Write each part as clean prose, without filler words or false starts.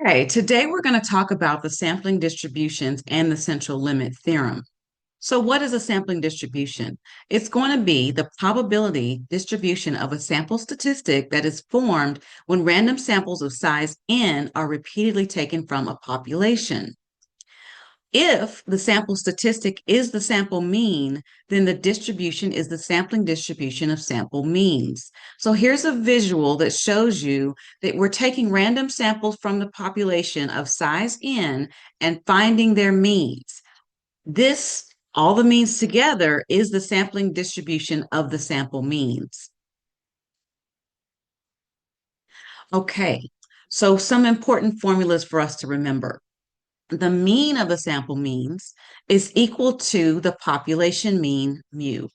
Okay, today we're going to talk about the sampling distributions and the central limit theorem. So, what is a sampling distribution? It's going to be the probability distribution of a sample statistic that is formed when random samples of size n are repeatedly taken from a population. If the sample statistic is the sample mean, then the distribution is the sampling distribution of sample means. So here's a visual that shows you that we're taking random samples from the population of size n and finding their means. This, all the means together, is the sampling distribution of the sample means. Okay, so some important formulas for us to remember. The mean of the sample means is equal to the population mean mu.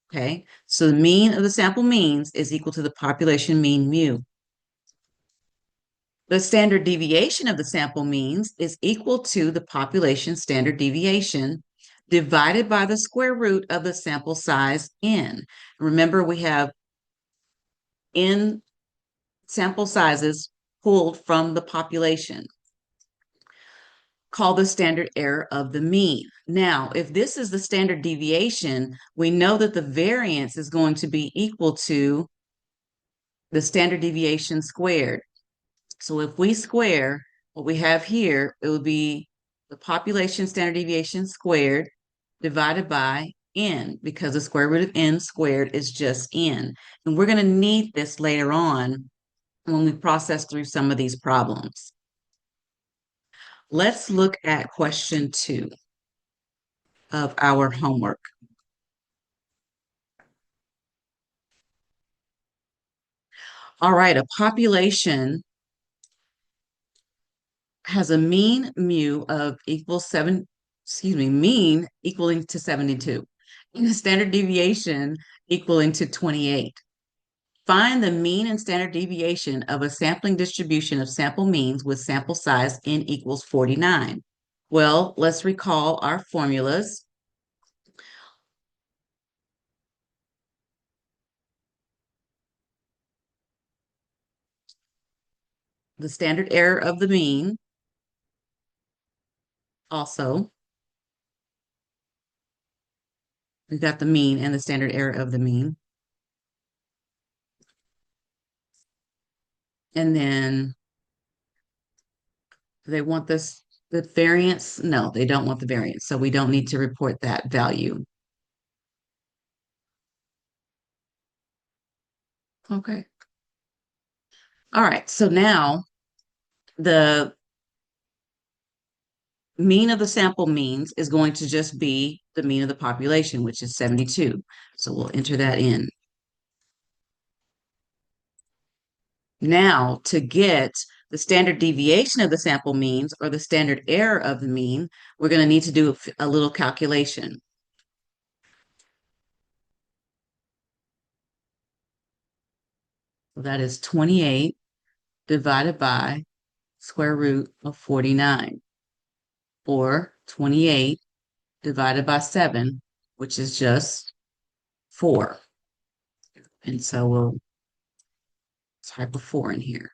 Okay, so the mean of the sample means is equal to the population mean mu. The standard deviation of the sample means is equal to the population standard deviation divided by the square root of the sample size n. Remember, we have n sample sizes pulled from the population, called the standard error of the mean. Now, if this is the standard deviation, we know that the variance is going to be equal to the standard deviation squared. So if we square what we have here, it would be the population standard deviation squared divided by n, because the square root of n squared is just n. And we're going to need this later on when we process through some of these problems. Let's look at question 2 of our homework. All right, a population has a mean mu of mean equaling to 72, and a standard deviation equaling to 28. Find the mean and standard deviation of a sampling distribution of sample means with sample size n equals 49. Well, let's recall our formulas. The standard error of the mean, also, we've got the mean and the standard error of the mean. And then they want the variance? No, they don't want the variance. So we don't need to report that value. Okay. All right. So now the mean of the sample means is going to just be the mean of the population, which is 72. So we'll enter that in. Now, to get the standard deviation of the sample means or the standard error of the mean, we're going to need to do a little calculation. So that is 28 divided by square root of 49, or 28 divided by 7, which is just 4. And so we'll type a 4 in here.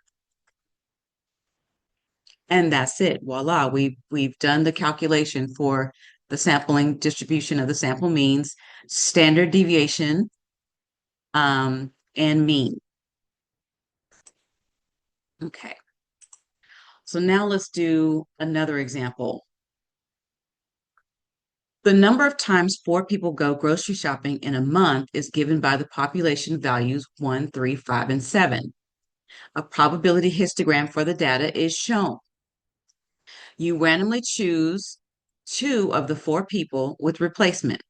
And that's it. Voila, we've done the calculation for the sampling distribution of the sample means, standard deviation, and mean. Okay. So now let's do another example. The number of times 4 people go grocery shopping in a month is given by the population values 1, 3, 5, and 7. A probability histogram for the data is shown. You randomly choose 2 of the 4 people with replacement.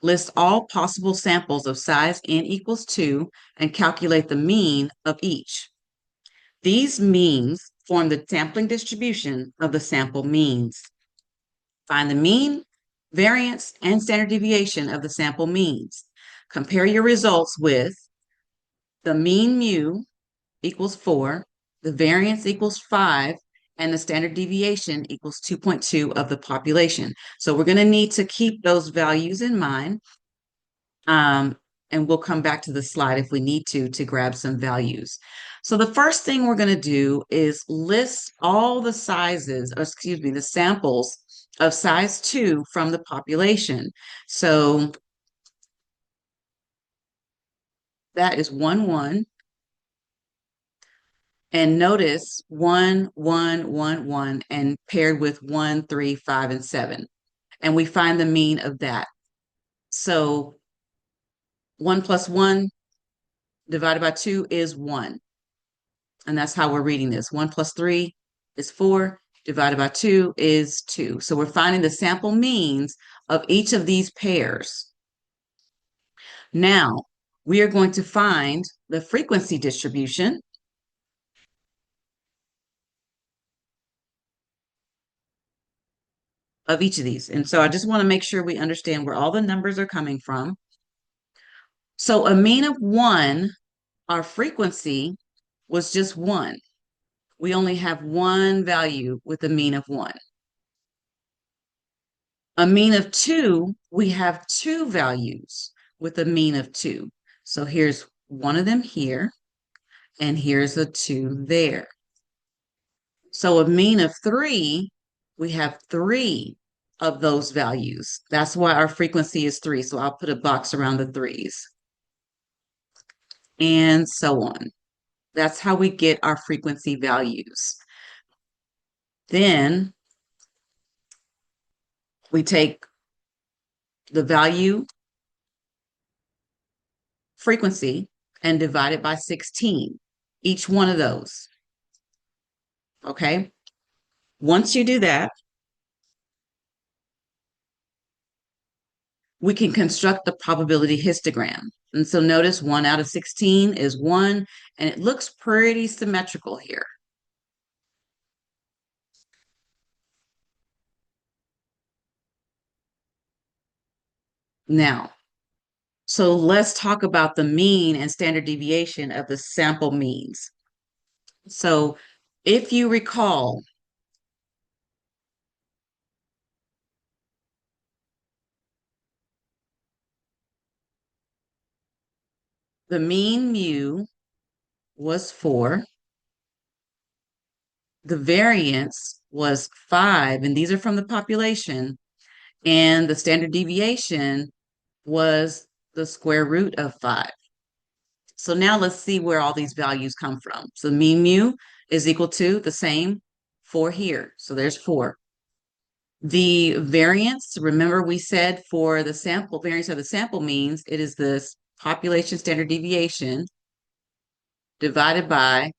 List all possible samples of size n equals 2 and calculate the mean of each. These means form the sampling distribution of the sample means. Find the mean, variance, and standard deviation of the sample means. Compare your results with the mean mu equals 4, the variance equals 5, and the standard deviation equals 2.2 of the population. So we're going to need to keep those values in mind. And we'll come back to the slide if we need to grab some values. So the first thing we're going to do is list all the sizes, or excuse me, the samples of size 2 from the population. So that is 1, 1. And notice 1, 1, 1, 1, and paired with 1, 3, 5, and 7. And we find the mean of that. So 1 plus 1 divided by 2 is 1. And that's how we're reading this. 1 plus 3 is 4, divided by 2 is 2. So we're finding the sample means of each of these pairs. Now, we are going to find the frequency distribution of each of these. And so I just want to make sure we understand where all the numbers are coming from. So a mean of 1, our frequency was just 1. We only have one value with a mean of 1. A mean of 2, we have two values with a mean of 2. So here's one of them here, and here's a 2 there. So a mean of 3, we have 3 of those values. That's why our frequency is 3. So I'll put a box around the 3's. And so on. That's how we get our frequency values. Then we take the value frequency and divide it by 16, each one of those. Okay. Once you do that, we can construct the probability histogram. And so notice 1 out of 16 is 1, and it looks pretty symmetrical here. Now, so let's talk about the mean and standard deviation of the sample means. So if you recall, the mean mu was 4, the variance was 5, and these are from the population, and the standard deviation was the square root of 5. So now let's see where all these values come from. So mean mu is equal to the same 4 here. So there's 4. The variance, remember we said for the sample variance of the sample means, it is this population standard deviation divided by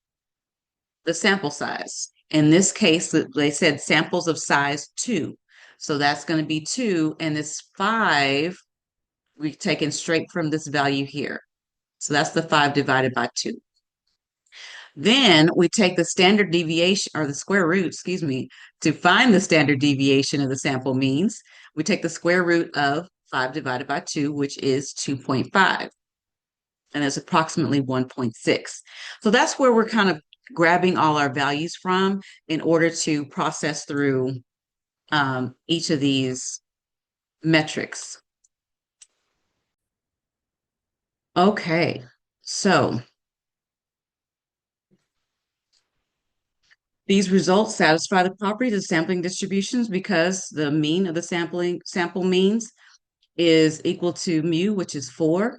the sample size. In this case, they said samples of size 2. So that's going to be 2, and this 5 we've taken straight from this value here. So that's the 5 divided by 2. Then we take the standard deviation, or the square root, excuse me, to find the standard deviation of the sample means. We take the square root of 5 divided by 2, which is 2.5. And it's approximately 1.6. So that's where we're kind of grabbing all our values from in order to process through each of these metrics. Okay, so these results satisfy the properties of sampling distributions because the mean of the sample means is equal to mu, which is 4,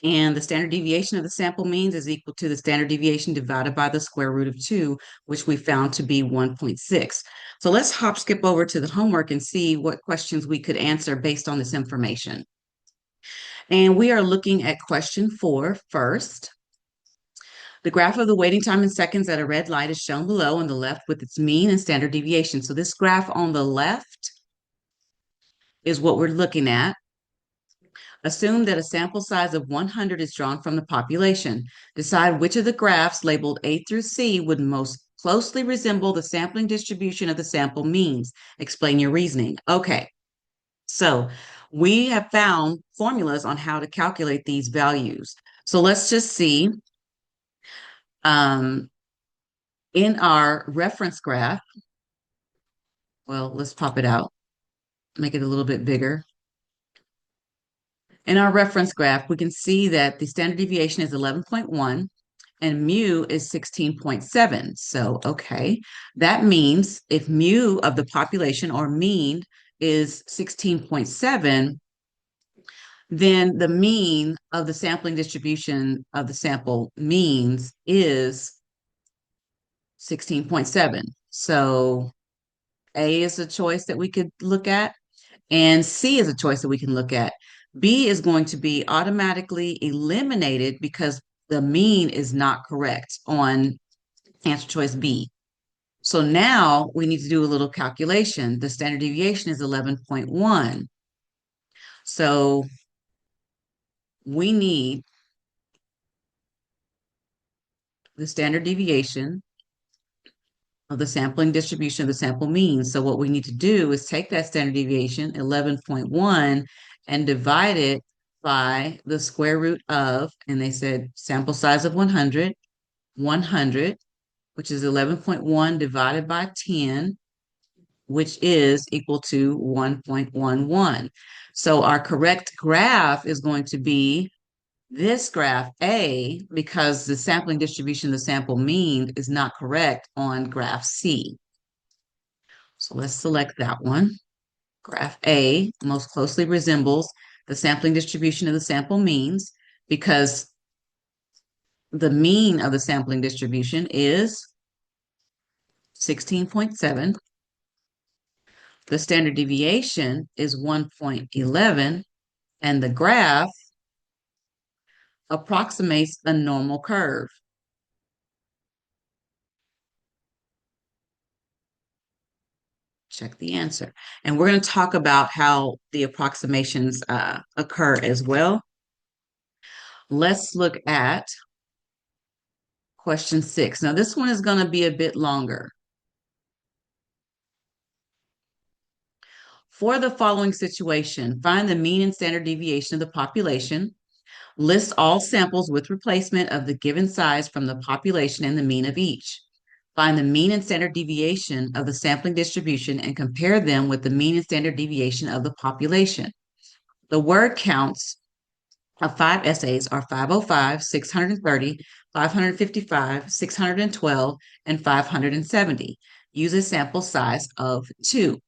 and the standard deviation of the sample means is equal to the standard deviation divided by the square root of 2, which we found to be 1.6. So let's hop skip over to the homework and see what questions we could answer based on this information. And we are looking at question 4 first. The graph of the waiting time in seconds at a red light is shown below on the left with its mean and standard deviation. So this graph on the left is what we're looking at. Assume that a sample size of 100 is drawn from the population. Decide which of the graphs labeled A through C would most closely resemble the sampling distribution of the sample means. Explain your reasoning. Okay, so we have found formulas on how to calculate these values. So let's just see. In our reference graph, well, let's pop it out, make it a little bit bigger. In our reference graph, we can see that the standard deviation is 11.1 and mu is 16.7. So, okay, that means if mu of the population or mean is 16.7, then the mean of the sampling distribution of the sample means is 16.7. So A is a choice that we could look at, and C is a choice that we can look at. B is going to be automatically eliminated because the mean is not correct on answer choice B. So now we need to do a little calculation. The standard deviation is 11.1. So we need the standard deviation of the sampling distribution of the sample mean. So what we need to do is take that standard deviation, 11.1, and divide it by the square root of, and they said sample size of 100, 100, which is 11.1 divided by 10, which is equal to 1.11. So our correct graph is going to be this graph A, because the sampling distribution of the sample mean is not correct on graph C. So let's select that one. Graph A most closely resembles the sampling distribution of the sample means because the mean of the sampling distribution is 16.7. The standard deviation is 1.11, and the graph approximates a normal curve. Check the answer. And we're going to talk about how the approximations occur as well. Let's look at question 6. Now, this one is going to be a bit longer. For the following situation, find the mean and standard deviation of the population. List all samples with replacement of the given size from the population and the mean of each. Find the mean and standard deviation of the sampling distribution and compare them with the mean and standard deviation of the population. The word counts of 5 essays are 505, 630, 555, 612, and 570. Use a sample size of 2.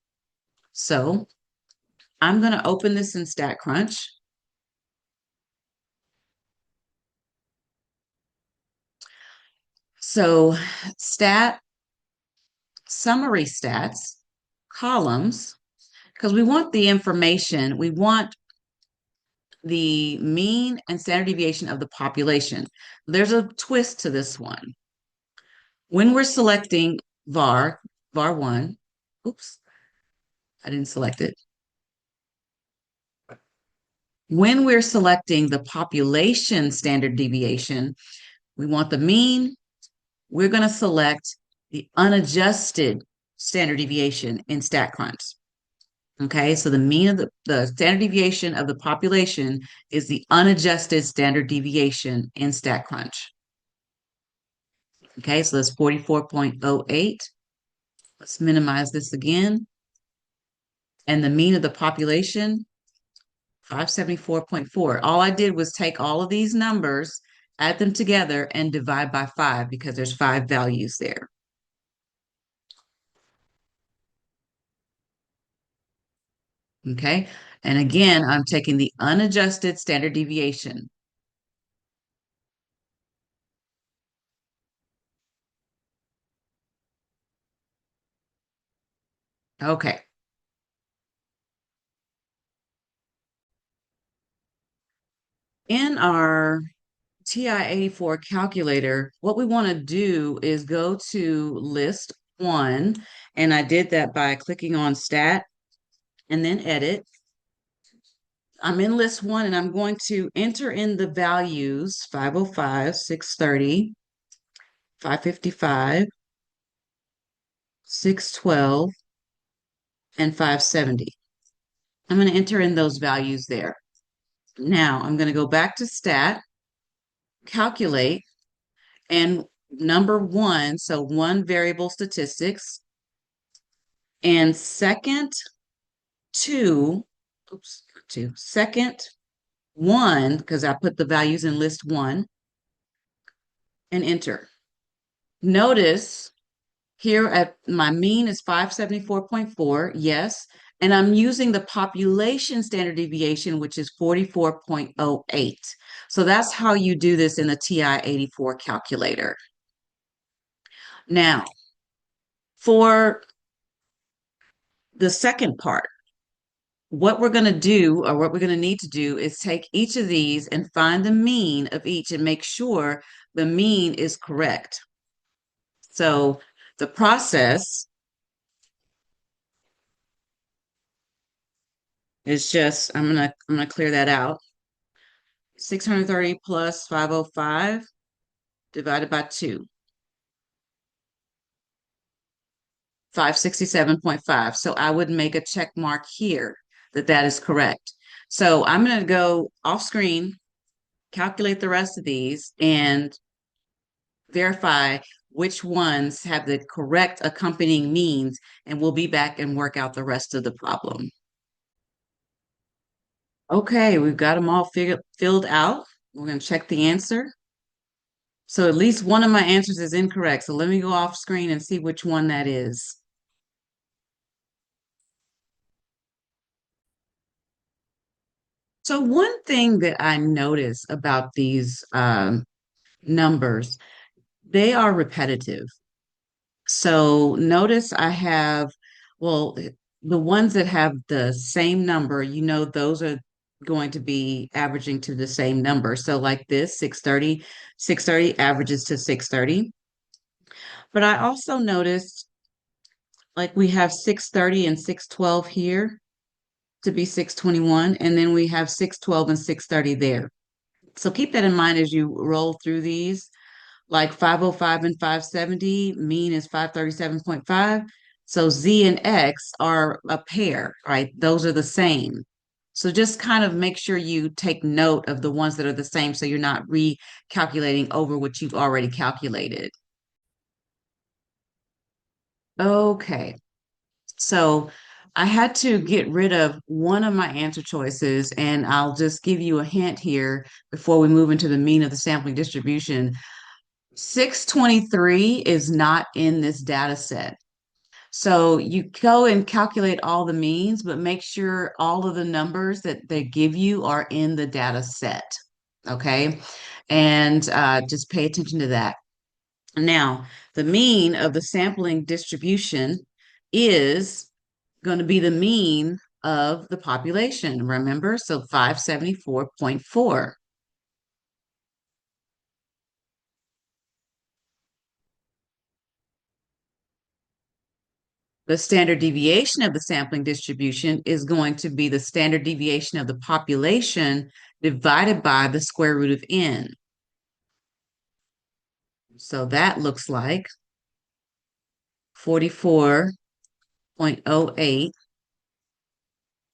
So I'm going to open this in StatCrunch. So summary stats, columns, because we want the information, we want the mean and standard deviation of the population. There's a twist to this one. When we're selecting var1, oops, I didn't select it. When we're selecting the population standard deviation, we want the mean. We're going to select the unadjusted standard deviation in StatCrunch. Okay, so the mean of the standard deviation of the population is the unadjusted standard deviation in StatCrunch. Okay, so that's 44.08. Let's minimize this again. And the mean of the population, 574.4. All I did was take all of these numbers, add them together, and divide by 5 because there's 5 values there. Okay, and again, I'm taking the unadjusted standard deviation. Okay. In our TI-84 calculator, what we want to do is go to list 1, and I did that by clicking on stat and then edit. I'm in list 1 and I'm going to enter in the values 505, 630, 555, 612, and 570. I'm going to enter in those values there. Now I'm going to go back to stat, calculate, and number 1, so 1 variable statistics, and second 2, oops, 2, second 1, because I put the values in list 1, and enter. Notice here at my mean is 574.4, yes, and I'm using the population standard deviation, which is 44.08. So that's how you do this in the TI-84 calculator. Now, for the second part, what we're going to do, or what we're going to need to do, is take each of these and find the mean of each and make sure the mean is correct. So the process is just, I'm gonna clear that out. 630 plus 505 divided by 2, 567.5. So I would make a check mark here that that is correct. So I'm going to go off screen, calculate the rest of these, and verify which ones have the correct accompanying means, and we'll be back and work out the rest of the problem. Okay, we've got them all filled out. We're going to check the answer. So at least one of my answers is incorrect. So let me go off screen and see which one that is. So one thing that I notice about these numbers, they are repetitive. So notice I have, well, the ones that have the same number, those are going to be averaging to the same number. So like this, 630 averages to 630. But I also noticed like we have 630 and 612 here to be 621, and then we have 612 and 630 there. So keep that in mind as you roll through these. Like 505 and 570, mean is 537.5. So Z and X are a pair, right? Those are the same. So just kind of make sure you take note of the ones that are the same so you're not recalculating over what you've already calculated. Okay. So I had to get rid of one of my answer choices, and I'll just give you a hint here before we move into the mean of the sampling distribution. 623 is not in this data set. So you go and calculate all the means, but make sure all of the numbers that they give you are in the data set. Okay. And just pay attention to that. Now, the mean of the sampling distribution is going to be the mean of the population, remember? So 574.4. The standard deviation of the sampling distribution is going to be the standard deviation of the population divided by the square root of n. So that looks like 44.08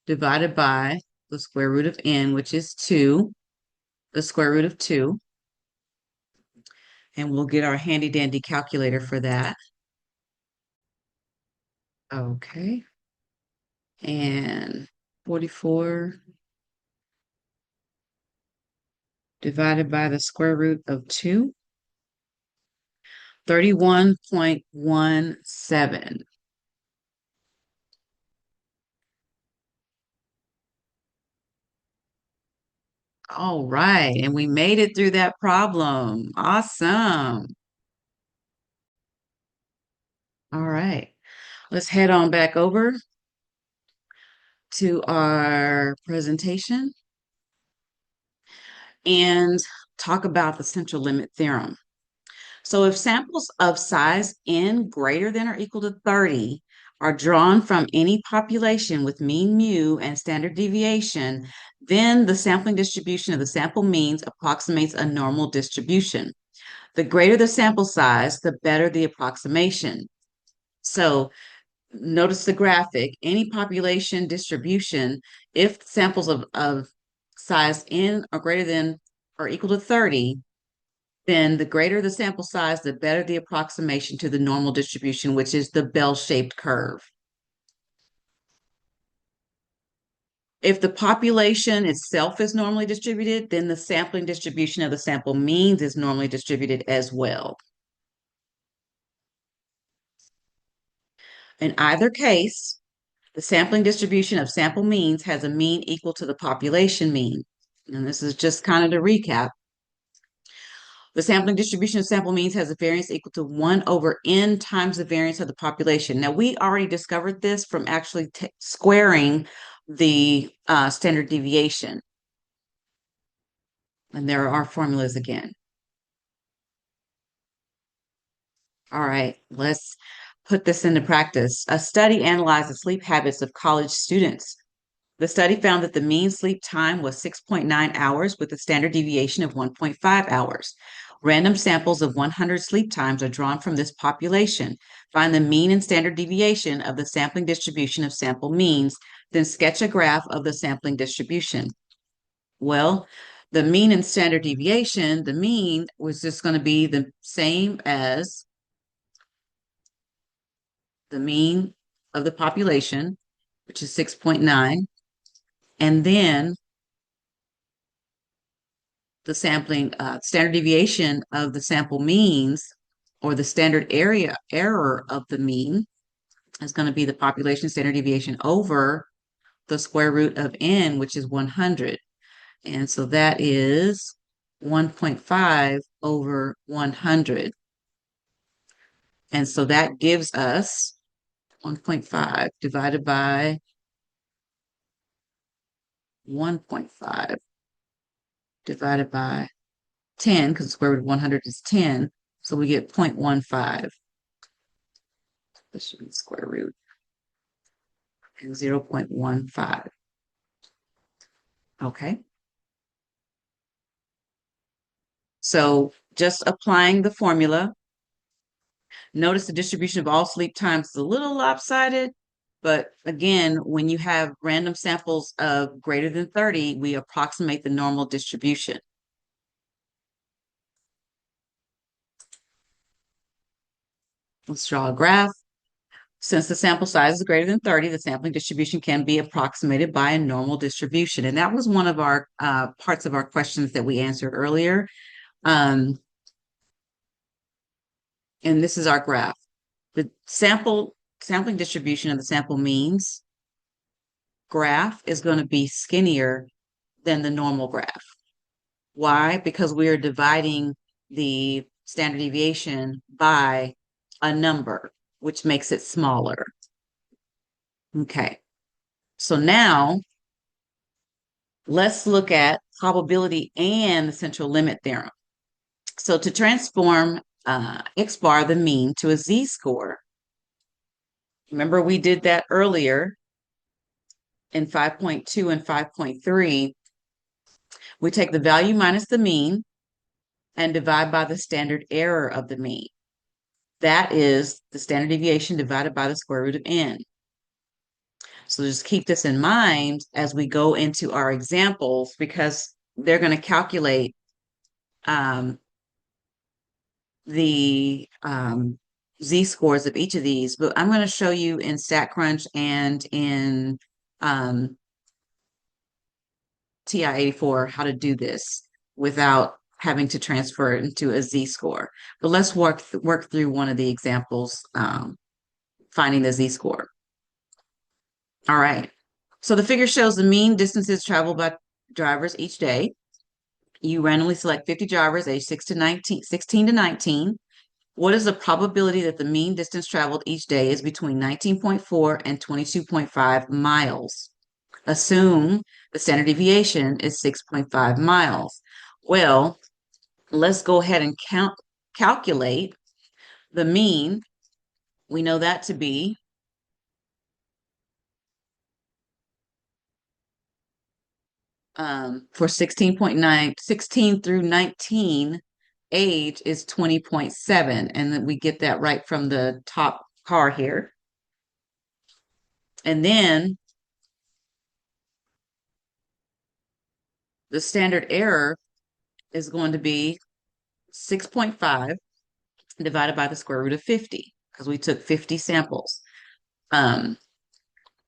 divided by the square root of n, which is 2, the square root of 2. And we'll get our handy dandy calculator for that. Okay. And 44 divided by the square root of 2, 31.17. All right. And we made it through that problem. Awesome. All right. Let's head on back over to our presentation and talk about the central limit theorem. So if samples of size n greater than or equal to 30 are drawn from any population with mean mu and standard deviation, then the sampling distribution of the sample means approximates a normal distribution. The greater the sample size, the better the approximation. So notice the graphic, any population distribution, if samples of size n are greater than or equal to 30, then the greater the sample size, the better the approximation to the normal distribution, which is the bell-shaped curve. If the population itself is normally distributed, then the sampling distribution of the sample means is normally distributed as well. In either case, the sampling distribution of sample means has a mean equal to the population mean. And this is just kind of the recap. The sampling distribution of sample means has a variance equal to 1 over n times the variance of the population. Now, we already discovered this from actually squaring the standard deviation. And there are our formulas again. All right, let's put this into practice. A study analyzed the sleep habits of college students. The study found that the mean sleep time was 6.9 hours with a standard deviation of 1.5 hours. Random samples of 100 sleep times are drawn from this population. Find the mean and standard deviation of the sampling distribution of sample means, then sketch a graph of the sampling distribution. Well, the mean and standard deviation, the mean was just going to be the same as the mean of the population, which is 6.9, and then the sampling standard deviation of the sample means, or the standard area error of the mean, is going to be the population standard deviation over the square root of n, which is 100. And so that is 1.5 over 100. And so that gives us 1.5 divided by 1.5 divided by 10, because the square root of 100 is 10. So we get 0.15. This should be the square root, and 0.15. Okay. So just applying the formula, notice the distribution of all sleep times is a little lopsided, but again, when you have random samples of greater than 30, we approximate the normal distribution. Let's draw a graph. Since the sample size is greater than 30, the sampling distribution can be approximated by a normal distribution. And that was one of our parts of our questions that we answered earlier. And this is our graph. The sampling distribution of the sample means graph is going to be skinnier than the normal graph. Why? Because we are dividing the standard deviation by a number, which makes it smaller. Okay. So now let's look at probability and the central limit theorem. So to transform X bar, the mean, to a Z-score, remember we did that earlier in 5.2 and 5.3. We take the value minus the mean and divide by the standard error of the mean. That is the standard deviation divided by the square root of n. So just keep this in mind as we go into our examples, because they're going to calculate the z-scores of each of these. But I'm going to show you in StatCrunch and in TI-84 how to do this without having to transfer it into a z-score. But let's work through one of the examples, finding the z-score. All right. So the figure shows the mean distances traveled by drivers each day. You randomly select 50 drivers aged 16 to 19. What is the probability that the mean distance traveled each day is between 19.4 and 22.5 miles? Assume the standard deviation is 6.5 miles. Well, let's go ahead and calculate the mean. We know that to be for 16 through 19, age is 20.7. And then we get that right from the top car here. And then the standard error is going to be 6.5 divided by the square root of 50, because we took 50 samples.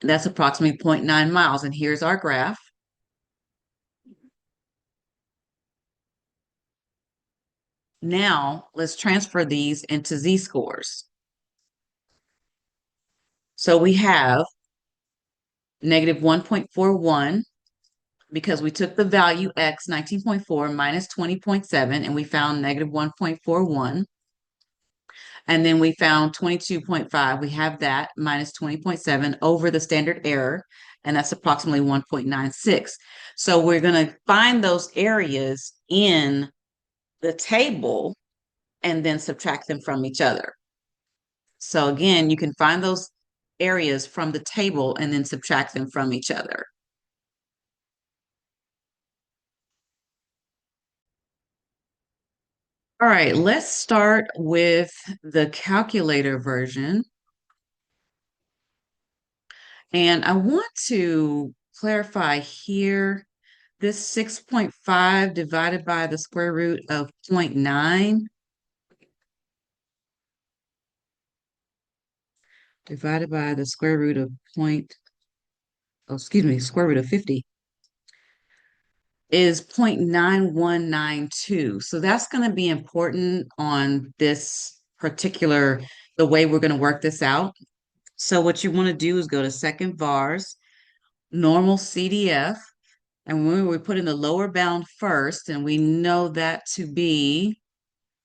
That's approximately zero point 0.9 miles. And here's our graph. Now let's transfer these into z-scores. So we have negative 1.41 because we took the value x, 19.4 minus 20.7, and we found negative 1.41. And then we found 22.5. We have that minus 20.7 over the standard error, and that's approximately 1.96. So we're going to find those areas in the table and then subtract them from each other. So again, you can find those areas from the table and then subtract them from each other. All right, let's start with the calculator version. And I want to clarify here, this 6.5 divided by the square root of 0.9 divided by the square root of square root of 50 is 0.9192. So that's going to be important on this particular, the way we're going to work this out. So what you want to do is go to second vars, normal CDF, and when we put in the lower bound first, and we know that to be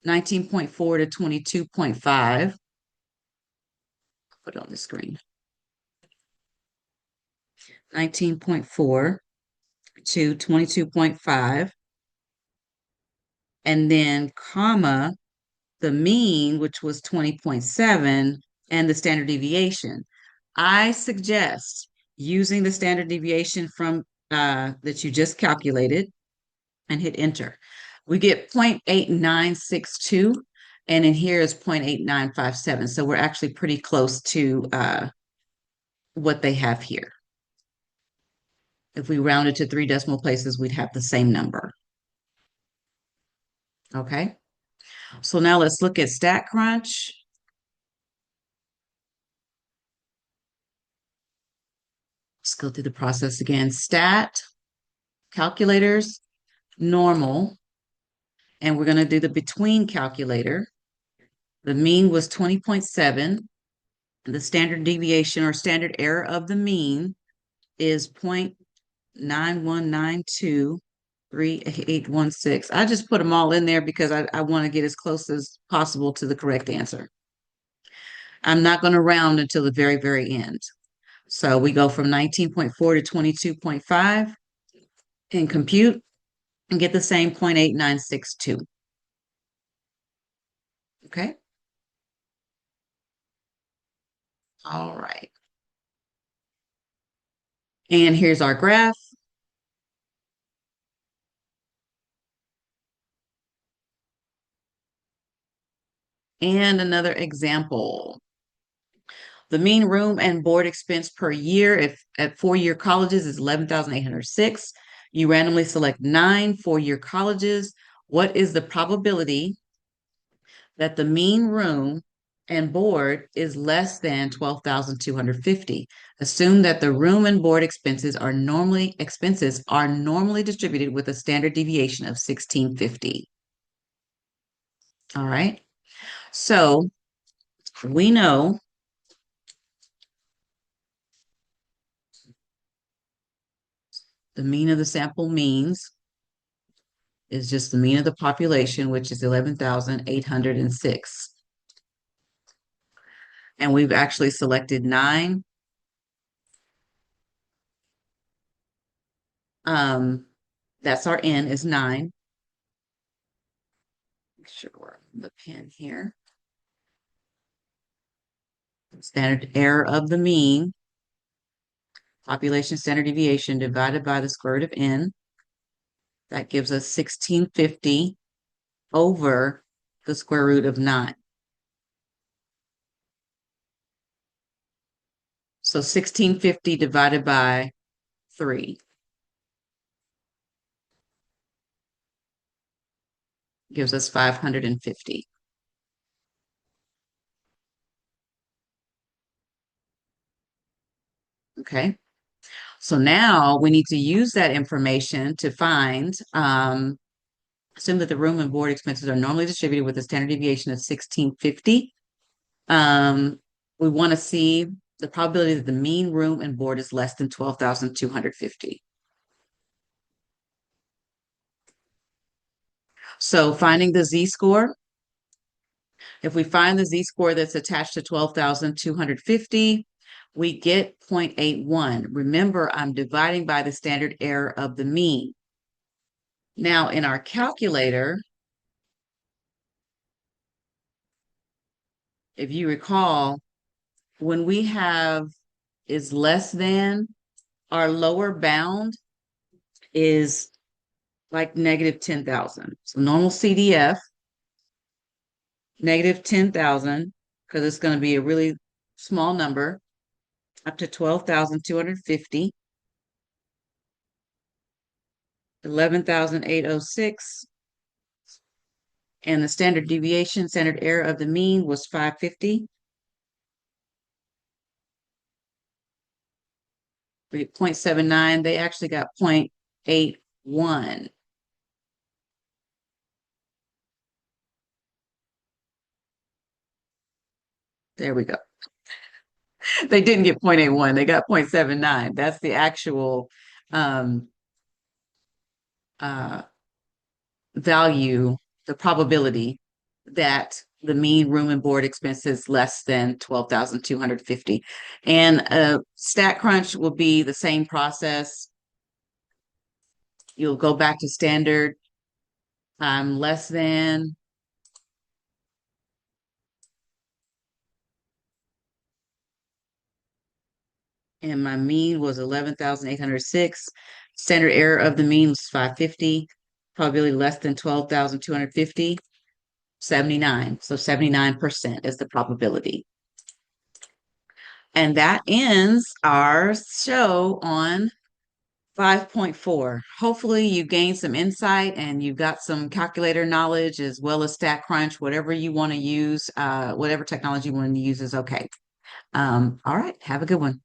19.4 to 22.5. Put it on the screen. 19.4 to 22.5. And then comma, the mean, which was 20.7, and the standard deviation. I suggest using the standard deviation from that you just calculated and hit enter. We get 0.8962, and in here is 0.8957. So we're actually pretty close to what they have here. If we rounded to 3 decimal places, we'd have the same number. Okay, so now let's look at StatCrunch. Let's go through the process again. Stat, calculators, normal, and we're going to do the between calculator. The mean was 20.7. The standard deviation or standard error of the mean is 0.91923816. I just put them all in there because I want to get as close as possible to the correct answer. I'm not going to round until the very, very end. So we go from 19.4 to 22.5 and compute and get the same 0.8962. Okay. All right. And here's our graph. And another example. The mean room and board expense per year at 4-year colleges is 11,806. You randomly select 9 4-year colleges. What is the probability that the mean room and board is less than 12,250? Assume that the room and board expenses are normally distributed with a standard deviation of 1650. All right. So we know the mean of the sample means is just the mean of the population, which is 11,806. And we've actually selected 9. That's our N is 9. Make sure we're on the pen here. Standard error of the mean, population standard deviation divided by the square root of N. That gives us 1650 over the square root of 9. So 1650 divided by 3 gives us 550. Okay. So now we need to use that information to find, assume that the room and board expenses are normally distributed with a standard deviation of 1650. We want to see the probability that the mean room and board is less than 12,250. So finding the z-score, if we find the z-score that's attached to 12,250, we get 0.81. Remember, I'm dividing by the standard error of the mean. Now, in our calculator, if you recall, when we have is less than, our lower bound is like negative 10,000. So normal CDF, negative 10,000, because it's going to be a really small number, up to 12,250, 11,806, and the standard deviation, standard error of the mean was 550. We get 0.79. They actually got 0.81. There we go. They didn't get 0.81. They got 0.79. That's the actual um, uh, value, the probability that the mean room and board expense is less than 12,250. And StatCrunch will be the same process. You'll go back to standard, less than, and my mean was 11,806. Standard error of the mean was 550. Probability less than 12,250, 79. So 79% is the probability. And that ends our show on 5.4. Hopefully you gained some insight and you got some calculator knowledge as well as StatCrunch, whatever you want to use, whatever technology you want to use is okay. All right, have a good one.